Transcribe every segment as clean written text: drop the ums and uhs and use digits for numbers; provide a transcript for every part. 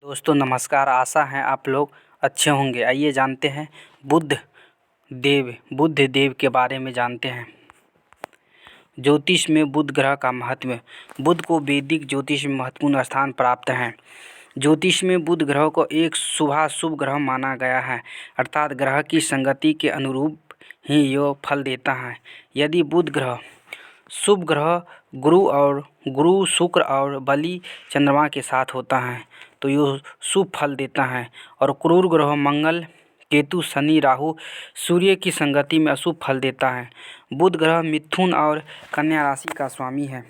दोस्तों नमस्कार। आशा है आप लोग अच्छे होंगे। आइए जानते हैं बुध देव के बारे में जानते हैं। ज्योतिष में बुध ग्रह का महत्व। बुध को वैदिक ज्योतिष में महत्वपूर्ण स्थान प्राप्त है। ज्योतिष में बुध ग्रह को एक शुभ ग्रह माना गया है, अर्थात ग्रह की संगति के अनुरूप ही यह फल देता है। यदि बुध ग्रह शुभ ग्रह गुरु शुक्र और बलि चंद्रमा के साथ होता है तो यह शुभ फल देता है, और क्रूर ग्रह मंगल केतु शनि राहु सूर्य की संगति में अशुभ फल देता है। बुध ग्रह मिथुन और कन्या राशि का स्वामी है।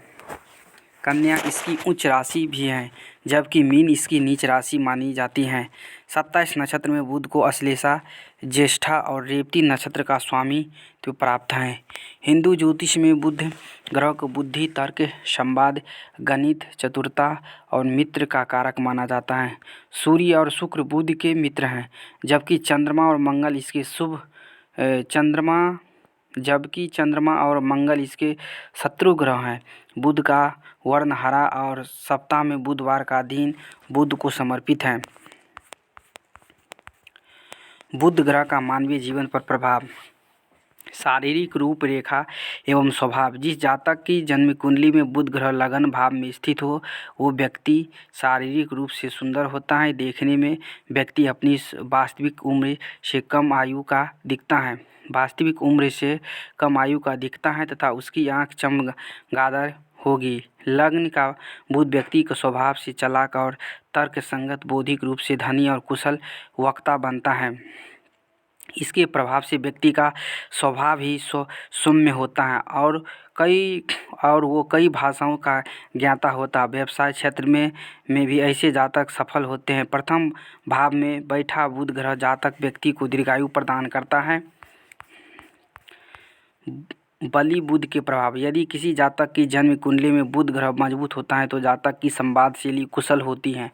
कन्या इसकी उच्च राशि भी है, जबकि मीन इसकी नीच राशि मानी जाती है। 27 नक्षत्र में बुध को अश्लेषा, ज्येष्ठा और रेवती नक्षत्र का स्वामित्व प्राप्त है। हिंदू ज्योतिष में बुध ग्रह को बुद्धि, तर्क, संवाद, गणित, चतुरता और मित्र का कारक माना जाता है। सूर्य और शुक्र बुध के मित्र हैं, जबकि चंद्रमा और मंगल इसके शत्रु ग्रह हैं। बुध का वर्ण हरा और सप्ताह में बुधवार का दिन बुध को समर्पित है। बुध ग्रह का मानवीय जीवन पर प्रभाव। शारीरिक रूपरेखा एवं स्वभाव। जिस जातक की जन्म कुंडली में बुध ग्रह लगन भाव में स्थित हो, वो व्यक्ति शारीरिक रूप से सुंदर होता है। देखने में व्यक्ति अपनी वास्तविक उम्र से कम आयु का दिखता है तथा उसकी आंख चमगादड़ होगी। लग्न का बुध व्यक्ति के स्वभाव से चालाक और तर्क संगत, बौद्धिक रूप से धनी और कुशल वक्ता बनता है। इसके प्रभाव से व्यक्ति का स्वभाव ही सौम्य होता है और वो कई भाषाओं का ज्ञाता होता है। व्यवसाय क्षेत्र में भी ऐसे जातक सफल होते हैं। प्रथम भाव में बैठा बुध ग्रह जातक व्यक्ति को दीर्घायु प्रदान करता है। बलि बुध के प्रभाव। यदि किसी जातक की जन्म कुंडली में बुध ग्रह मजबूत होता है तो जातक की संवादशैली कुशल होती है,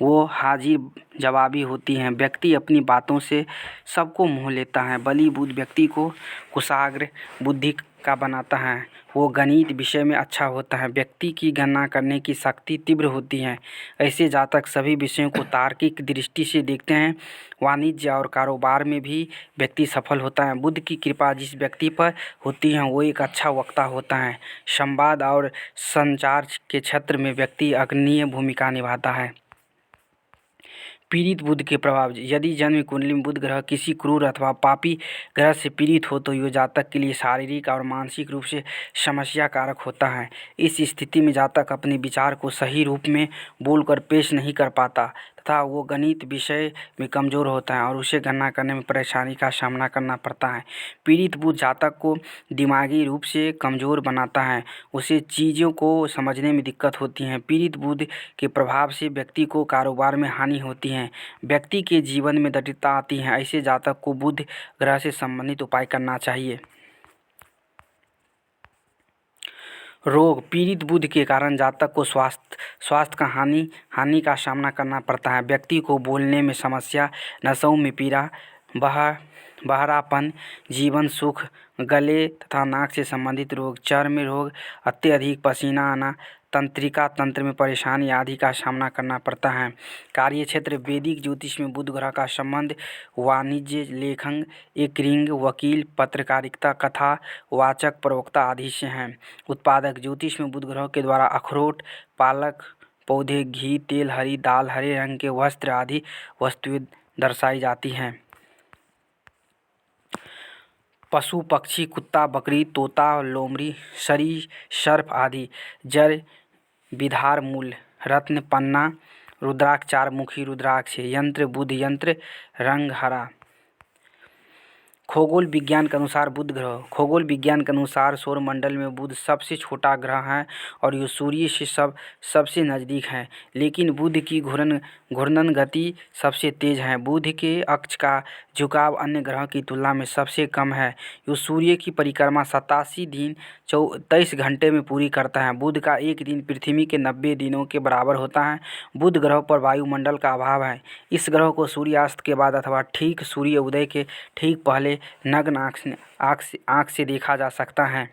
वो हाजिर जवाबी होती हैं। व्यक्ति अपनी बातों से सबको मोह लेता है। बलि बुध व्यक्ति को कुशाग्र बुद्धि का बनाता है। वो गणित विषय में अच्छा होता है। व्यक्ति की गणना करने की शक्ति तीव्र होती है। ऐसे जातक सभी विषयों को तार्किक दृष्टि से देखते हैं। वाणिज्य और कारोबार में भी व्यक्ति सफल होता है। बुध की कृपा जिस व्यक्ति पर होती है वो एक अच्छा वक्ता होता है। संवाद और संचार के क्षेत्र में व्यक्ति अग्रणीय भूमिका निभाता है। पीड़ित बुध के प्रभाव। यदि जन्म कुंडली में बुध ग्रह किसी क्रूर अथवा पापी ग्रह से पीड़ित हो तो यह जातक के लिए शारीरिक और मानसिक रूप से समस्या कारक होता है। इस स्थिति में जातक अपने विचार को सही रूप में बोलकर पेश नहीं कर पाता तथा वो गणित विषय में कमज़ोर होता है और उसे गणना करने में परेशानी का सामना करना पड़ता है। पीड़ित बुध जातक को दिमागी रूप से कमज़ोर बनाता है। उसे चीज़ों को समझने में दिक्कत होती है। पीड़ित बुध के प्रभाव से व्यक्ति को कारोबार में हानि होती है। व्यक्ति के जीवन में दरिद्रता आती है। ऐसे जातक को बुध ग्रह से संबंधित उपाय करना चाहिए। रोग। पीड़ित बुध के कारण जातक को स्वास्थ्य का हानि का सामना करना पड़ता है। व्यक्ति को बोलने में समस्या, नसों में पीड़ा, बहरापन, जीवन सुख, गले तथा नाक से संबंधित रोग, चर्म रोग, अत्यधिक पसीना आना, तंत्रिका तंत्र में परेशानी आदि का सामना करना पड़ता है। कार्य क्षेत्र। वैदिक ज्योतिष में बुध ग्रह का संबंध वाणिज्य, लेखन, एंकरिंग, वकील, पत्रकारिता, कथा वाचक, प्रवक्ता आदि से हैं। उत्पादक। ज्योतिष में बुध ग्रह के द्वारा अखरोट, पालक पौधे, घी, तेल, हरी दाल, हरे रंग के वस्त्र आदि वस्तुएं दर्शाई जाती हैं। पशु पक्षी। कुत्ता, बकरी, तोता, लोमड़ी, सर्प आदि। जड़ विधार, मूल, रत्न, पन्ना, रुद्राक्ष, 4 मुखी रुद्राक्ष। यंत्र। बुध यंत्र, रंग हरा। खगोल विज्ञान के अनुसार बुध ग्रह। खगोल विज्ञान के अनुसार सौरमंडल में बुध सबसे छोटा ग्रह है और ये सूर्य से सबसे नज़दीक है, लेकिन बुध की घूर्णन गति सबसे तेज है। बुध के अक्ष का झुकाव अन्य ग्रहों की तुलना में सबसे कम है। ये सूर्य की परिक्रमा 87 दिन 23 घंटे में पूरी करता है। बुध का एक दिन पृथ्वी के 90 दिनों के बराबर होता है। बुध ग्रह पर वायुमंडल का अभाव है। इस ग्रह को सूर्यास्त के बाद अथवा ठीक सूर्य उदय के ठीक पहले नग्न आँख से देखा जा सकता है।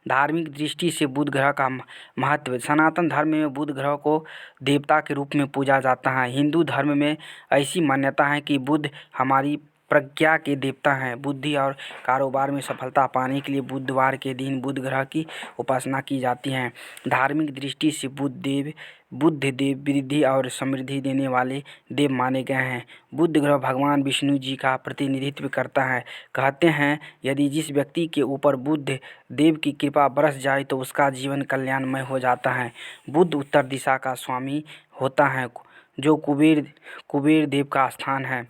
धार्मिक दृष्टि से बुध ग्रह का महत्व। सनातन धर्म में बुध ग्रह को देवता के रूप में पूजा जाता है। हिंदू धर्म में ऐसी मान्यता है कि बुध हमारी प्रज्ञा के देवता हैं। बुद्धि और कारोबार में सफलता पाने के लिए बुधवार के दिन बुध ग्रह की उपासना की जाती है। धार्मिक दृष्टि से बुध देव वृद्धि और समृद्धि देने वाले देव माने गए हैं। बुध ग्रह भगवान विष्णु जी का प्रतिनिधित्व करता है। कहते हैं यदि जिस व्यक्ति के ऊपर बुध देव की कृपा बरस जाए तो उसका जीवन कल्याणमय हो जाता है। बुध उत्तर दिशा का स्वामी होता है जो कुबेर देव का स्थान है।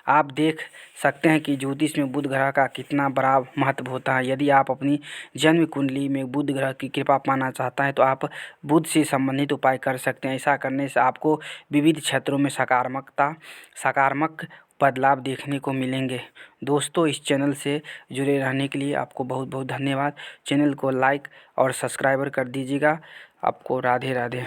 आप देख सकते हैं कि ज्योतिष में बुध ग्रह का कितना बड़ा महत्व होता है। यदि आप अपनी जन्म कुंडली में बुध ग्रह की कृपा पाना चाहता है तो आप बुध से संबंधित उपाय कर सकते हैं। ऐसा करने से आपको विविध क्षेत्रों में सकारात्मक बदलाव देखने को मिलेंगे। दोस्तों, इस चैनल से जुड़े रहने के लिए आपको बहुत बहुत धन्यवाद। चैनल को लाइक और सब्सक्राइबर कर दीजिएगा। आपको राधे राधे।